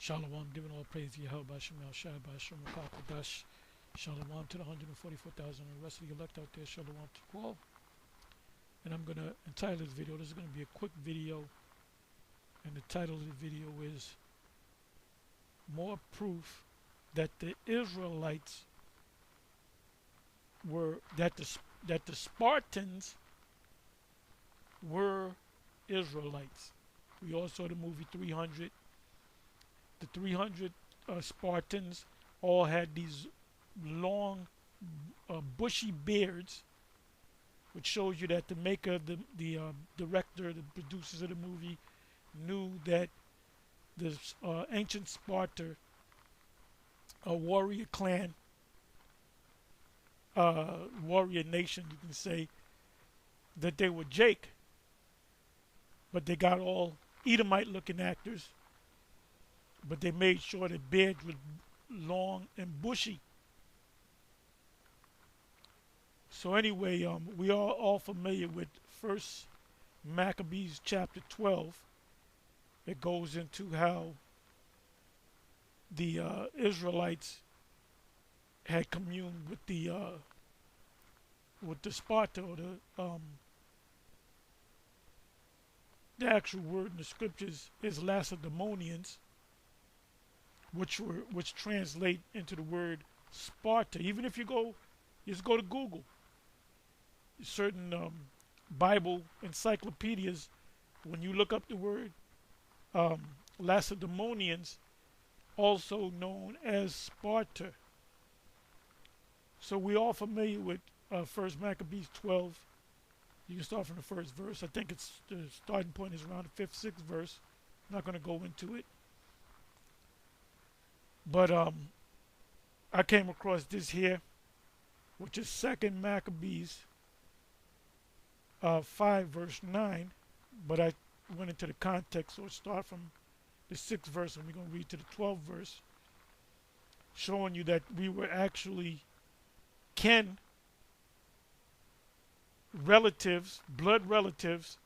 Shalom, giving all praise to Yahawah, Qadash. Shalom to the 144,000 and the rest of the elect out there. Shalom to all. And I'm going to entitle this video, this is going to be a quick video. And the title of the video is More Proof that the Israelites were, that the Spartans were Israelites. We all saw the movie 300. The 300 Spartans all had these long, bushy beards, which shows you that the maker, the director, the producers of the movie knew that the ancient Sparta, a warrior clan, warrior nation, you can say, that they were Jake, but they got all Edomite-looking actors. But they made sure the beards were long and bushy. So anyway, we are all familiar with 1 Maccabees chapter 12. It goes into how the Israelites had communed with the Sparta, or the actual word in the scriptures is Lacedaemonians, which translate into the word Sparta. Even if you just go to Google, certain Bible encyclopedias, when you look up the word Lacedaemonians, also known as Sparta. So we're all familiar with 1 Maccabees 12. You can start from the first verse. I think it's the starting point is around the 5th, 6th verse. I'm not going to go into it. But I came across this here, which is 2 Maccabees 5 verse 9. But I went into the context, so it starts from the 6th verse, and we're going to read to the 12th verse, showing you that we were actually relatives, blood relatives,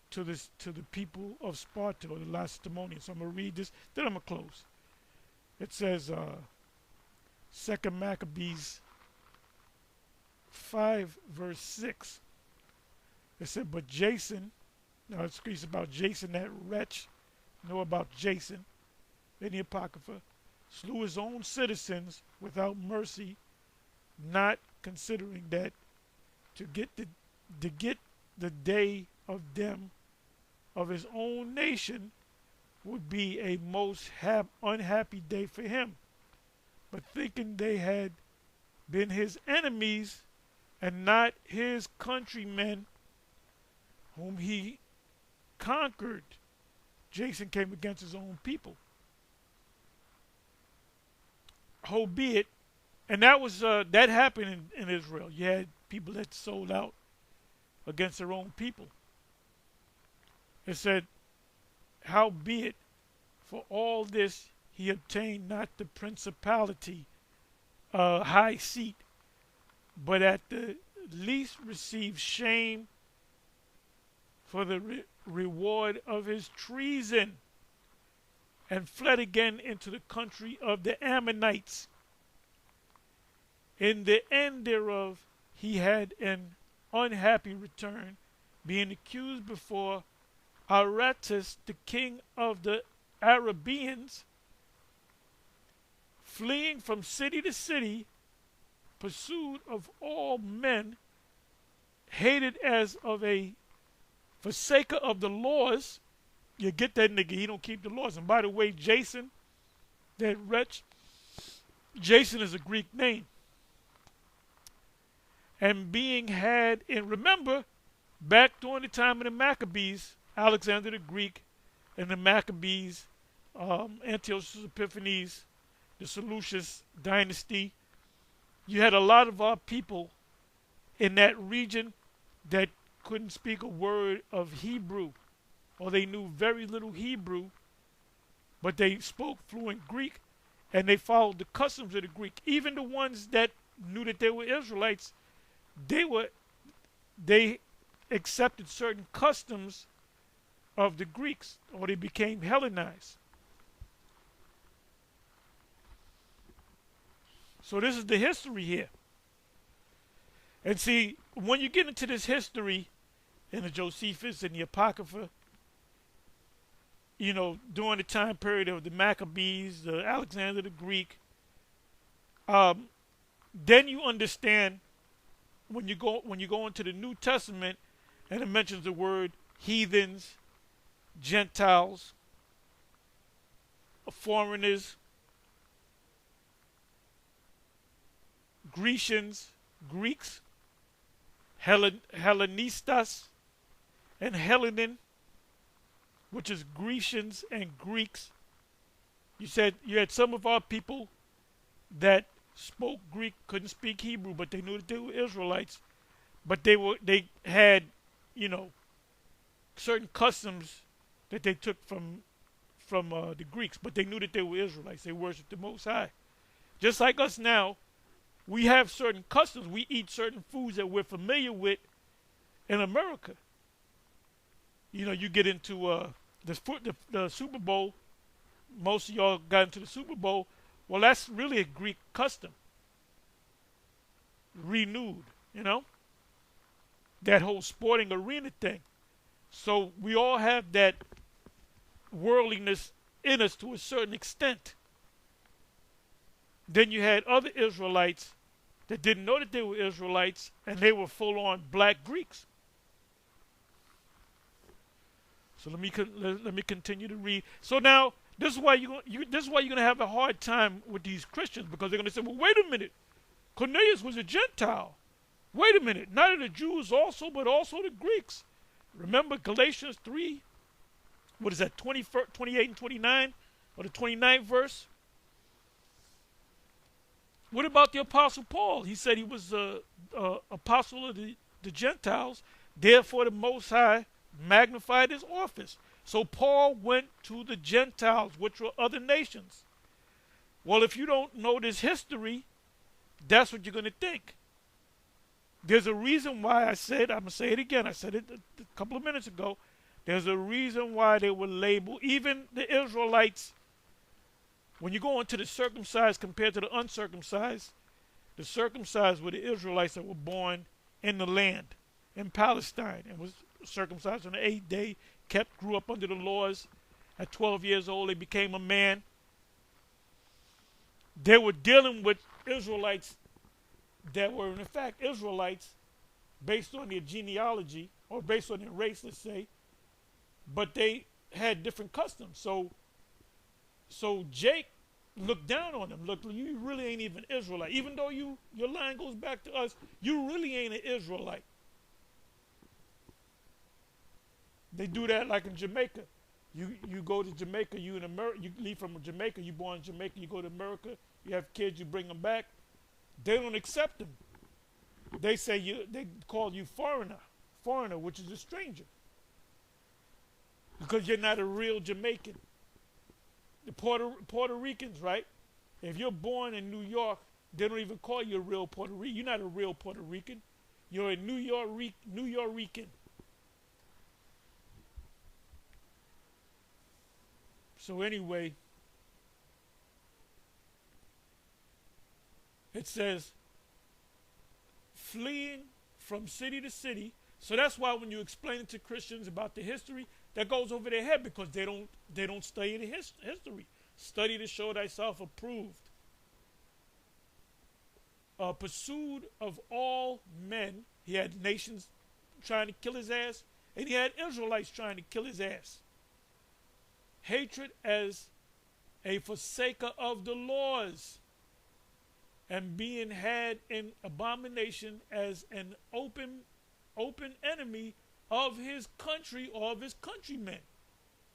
to the people of Sparta, or the Lacedaemonians. So I'm going to read this, then I'm going to close. It says, 2 Maccabees 5 verse 6. It said, but Jason, now it speaks about Jason, that wretch, know about Jason in the Apocrypha, slew his own citizens without mercy, not considering that to get the day of them of his own nation would be a most unhappy day for him. But thinking they had been his enemies and not his countrymen whom he conquered, Jason came against his own people. Howbeit, and that was that happened in Israel. You had people that sold out against their own people. It said, howbeit, for all this he obtained not the principality, high seat, but at the least received shame for the reward of his treason, and fled again into the country of the Ammonites. In the end thereof he had an unhappy return, being accused before Aretas, the king of the Arabians, fleeing from city to city, pursued of all men, hated as of a forsaker of the laws. You get that nigga, he don't keep the laws. And by the way, Jason, that wretch, Jason is a Greek name. And being had, and remember, back during the time of the Maccabees, Alexander the Greek and the Maccabees, Antiochus Epiphanes, the Seleucus dynasty, you had a lot of our people in that region that couldn't speak a word of Hebrew, or they knew very little Hebrew, but they spoke fluent Greek, and they followed the customs of the Greek. Even the ones that knew that they were Israelites, they accepted certain customs of the Greeks, or they became Hellenized. So this is the history here. And see, when you get into this history in the Josephus and the Apocrypha, you know, during the time period of the Maccabees, the Alexander the Greek, then you understand when you go into the New Testament and it mentions the word heathens, Gentiles, foreigners, Grecians, Greeks, Hellenistas, and Hellenin, which is Grecians and Greeks. You said you had some of our people that spoke Greek, couldn't speak Hebrew, but they knew that they were Israelites. But they had, you know, certain customs that they took from the Greeks, but they knew that they were Israelites. They worshiped the Most High. Just like us now, we have certain customs. We eat certain foods that we're familiar with in America. You know, you get into the Super Bowl. Most of y'all got into the Super Bowl. Well, that's really a Greek custom. Renewed, you know? That whole sporting arena thing. So we all have that worldliness in us to a certain extent. Then you had other Israelites that didn't know that they were Israelites, and they were full-on black Greeks. So let me continue to read. So now this is why you're going to have a hard time with these Christians, because they're going to say, well, wait a minute, Cornelius was a Gentile. Wait a minute, not only the Jews also, but also the Greeks. Remember Galatians 3, what is that, 28 and 29, or the 29th verse? What about the Apostle Paul? He said he was an apostle of the Gentiles. Therefore, the Most High magnified his office. So Paul went to the Gentiles, which were other nations. Well, if you don't know this history, that's what you're going to think. There's a reason why I said, I'm going to say it again, I said it a couple of minutes ago, there's a reason why they were labeled, even the Israelites, when you go into the circumcised compared to the uncircumcised, the circumcised were the Israelites that were born in the land, in Palestine, and was circumcised on the 8th day, grew up under the laws. At 12 years old, they became a man. They were dealing with Israelites that were, in fact, Israelites based on their genealogy, or based on their race, let's say, but they had different customs. So Jake looked down on them. Look, you really ain't even Israelite. Even though your line goes back to us, you really ain't an Israelite. They do that like in Jamaica. You go to Jamaica, you in America, you leave from Jamaica, you born in Jamaica, you go to America, you have kids, you bring them back. They don't accept them. They say they call you foreigner, which is a stranger. Because you're not a real Jamaican. The Puerto Ricans, right? If you're born in New York, they don't even call you a real Puerto Rican. You're not a real Puerto Rican. You're a New Yorican. So anyway, it says, fleeing from city to city. So that's why when you explain it to Christians about the history, that goes over their head, because they don't study the history. Study to show thyself approved. Pursued of all men. He had nations trying to kill his ass, and he had Israelites trying to kill his ass. Hatred as a forsaker of the laws, and being had in abomination as an open enemy of his country, or of his countrymen.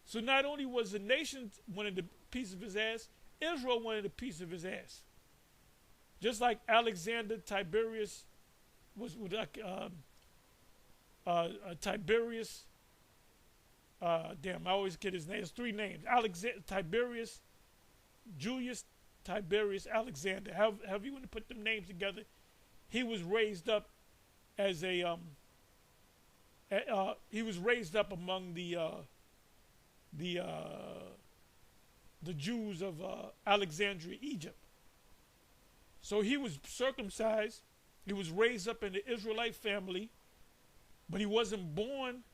So not only was the nation wanted a piece of his ass, Israel wanted a piece of his ass. Just like Alexander Tiberius was like Tiberius. Damn, I always get his name. There's 3 names: Tiberius, Julius, Tiberius, Alexander. However you want to put them names together. He was raised up as a he was raised up among the Jews of Alexandria, Egypt. So he was circumcised. He was raised up in the Israelite family, but he wasn't born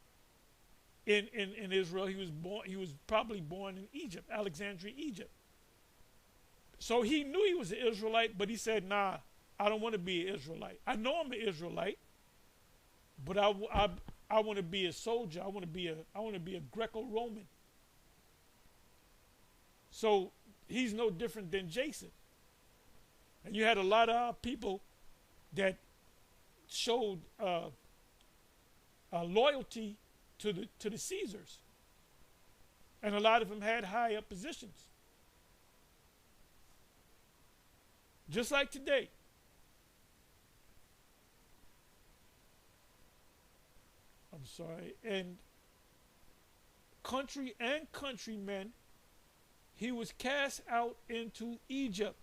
in Israel. He was probably born in Egypt, Alexandria, Egypt. So he knew he was an Israelite, but he said, nah, I don't want to be an Israelite. I know I'm an Israelite, but I want to be a soldier. I want to be a Greco-Roman. So he's no different than Jason. And you had a lot of people that showed loyalty to the Caesars, and a lot of them had high up positions, just like today. I'm sorry. And country and countrymen, he was cast out into Egypt.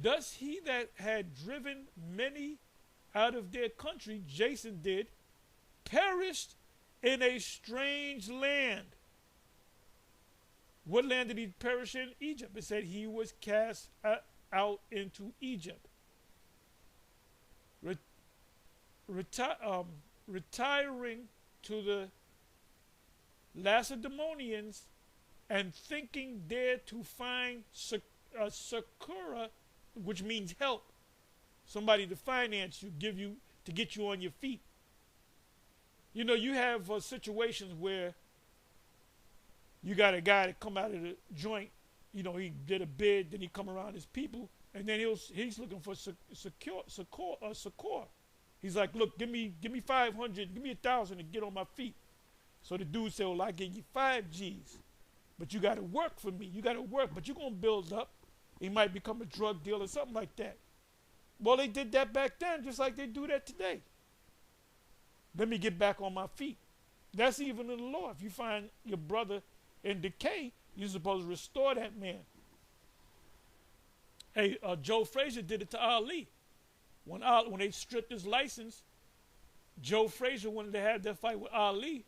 Thus he that had driven many out of their country, Jason did, perished in a strange land. What land did he perish in? Egypt. It said he was cast out into Egypt. Retiring to the Lacedaemonians and thinking there to find succor, which means help, somebody to finance you, to get you on your feet. You know, you have situations where you got a guy that come out of the joint, you know, he did a bid, then he come around his people, and then he's looking for succor. He's like, look, give me 500, give me 1,000 to get on my feet. So the dude said, well, I give you 5 G's, but you got to work for me. You got to work, but you're going to build up. He might become a drug dealer, something like that. Well, they did that back then, just like they do that today. Let me get back on my feet. That's even in the law. If you find your brother in decay, you're supposed to restore that man. Hey, Joe Frazier did it to Ali. When they stripped his license, Joe Frazier wanted to have that fight with Ali,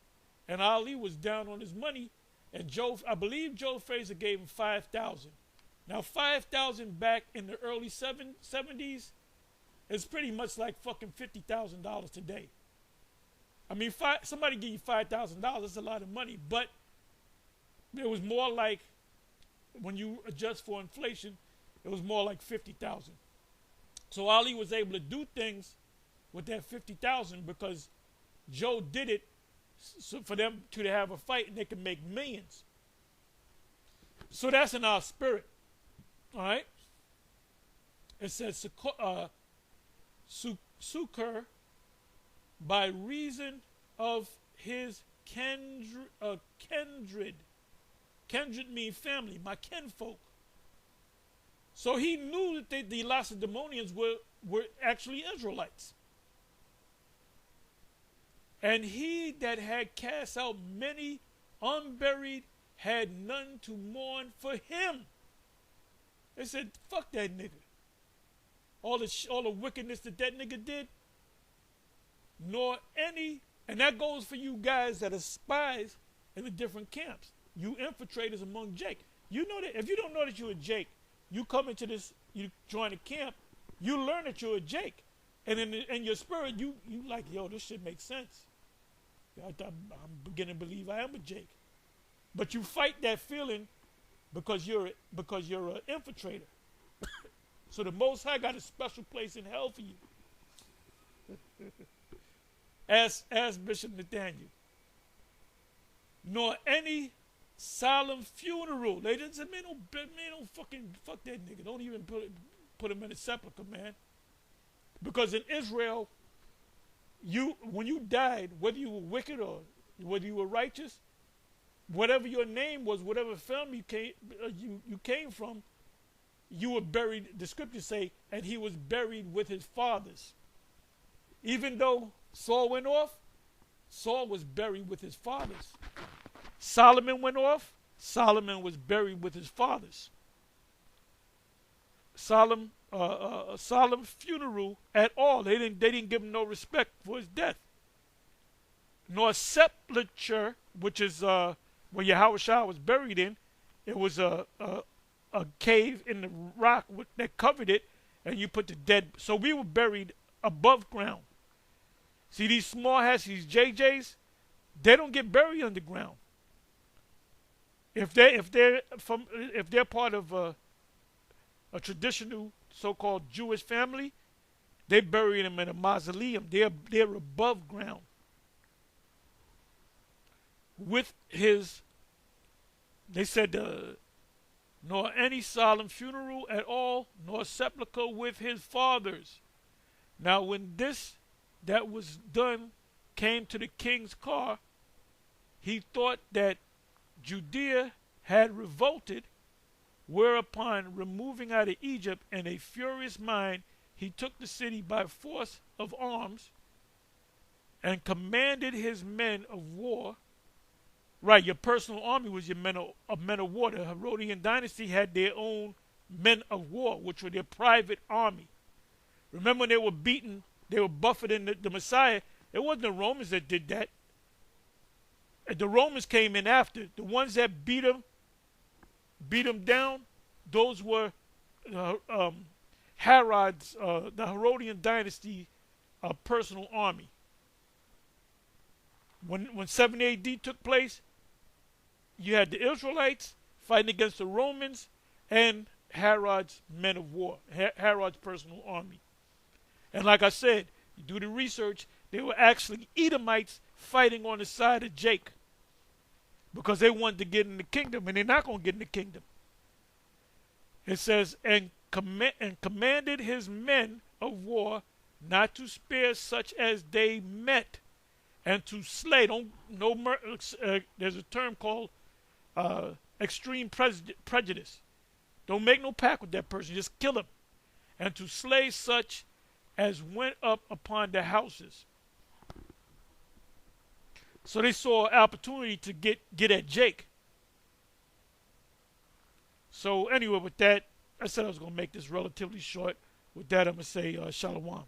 and Ali was down on his money, and I believe Joe Frazier gave him $5,000. Now, $5,000 back in the early 70s is pretty much like fucking $50,000 today. I mean, somebody give you $5,000, that's a lot of money, but it was more like, when you adjust for inflation, it was more like $50,000. So Ali was able to do things with that $50,000 because Joe did it so for them to have a fight and they could make millions. So that's in our spirit. All right? It says succor by reason of his kindred. Kindred means family, my kinfolk. So he knew that the Lacedaemonians were actually Israelites. And he that had cast out many unburied had none to mourn for him. They said, fuck that nigga. All the wickedness that nigga did, nor any, and that goes for you guys that are spies in the different camps. You infiltrators among Jake. You know that if you don't know that you're a Jake, you come into this, you join a camp, you learn that you're a Jake. And in your spirit, you like, yo, this shit makes sense. I'm beginning to believe I am a Jake. But you fight that feeling because you're an infiltrator. So the Most High got a special place in hell for you. As Bishop Nathaniel. Nor any solemn funeral. They didn't say, man, don't fucking fuck that nigga. Don't even put him in a sepulcher, man. Because in Israel, when you died, whether you were wicked or whether you were righteous, whatever your name was, whatever family you came from, you were buried. The scriptures say, and he was buried with his fathers. Even though Saul went off, Saul was buried with his fathers. Solomon went off, Solomon was buried with his fathers. Solemn funeral at all. They didn't give him no respect for his death. Nor sepulcher, which is where Yahawashi was buried in. It was a cave in the rock that covered it, and you put the dead. So we were buried above ground. See these small hats, these JJs, they don't get buried underground. If they're part of a traditional so-called Jewish family, they bury them in a mausoleum. They're above ground with his. They said, nor any solemn funeral at all, nor sepulchre with his fathers. Now, when this that was done came to the king's car, he thought that Judea had revolted, whereupon, removing out of Egypt in a furious mind, he took the city by force of arms and commanded his men of war. Right, your personal army was your men of war. The Herodian dynasty had their own men of war, which were their private army. Remember when they were beaten, they were buffeting the Messiah. It wasn't the Romans that did that. The Romans came in after. The ones that beat them down, those were Herod's, the Herodian dynasty personal army. When 70 AD took place, you had the Israelites fighting against the Romans and Herod's men of war, Herod's personal army. And like I said, you do the research, they were actually Edomites fighting on the side of Jake because they wanted to get in the kingdom, and they're not going to get in the kingdom. It says, and commanded his men of war not to spare such as they met, and to slay. There's a term called extreme prejudice. Don't make no pact with that person. Just kill him. And to slay such as went up upon the houses. So they saw an opportunity to get at Jake. So anyway, with that, I said I was going to make this relatively short. With that, I'm going to say shalom.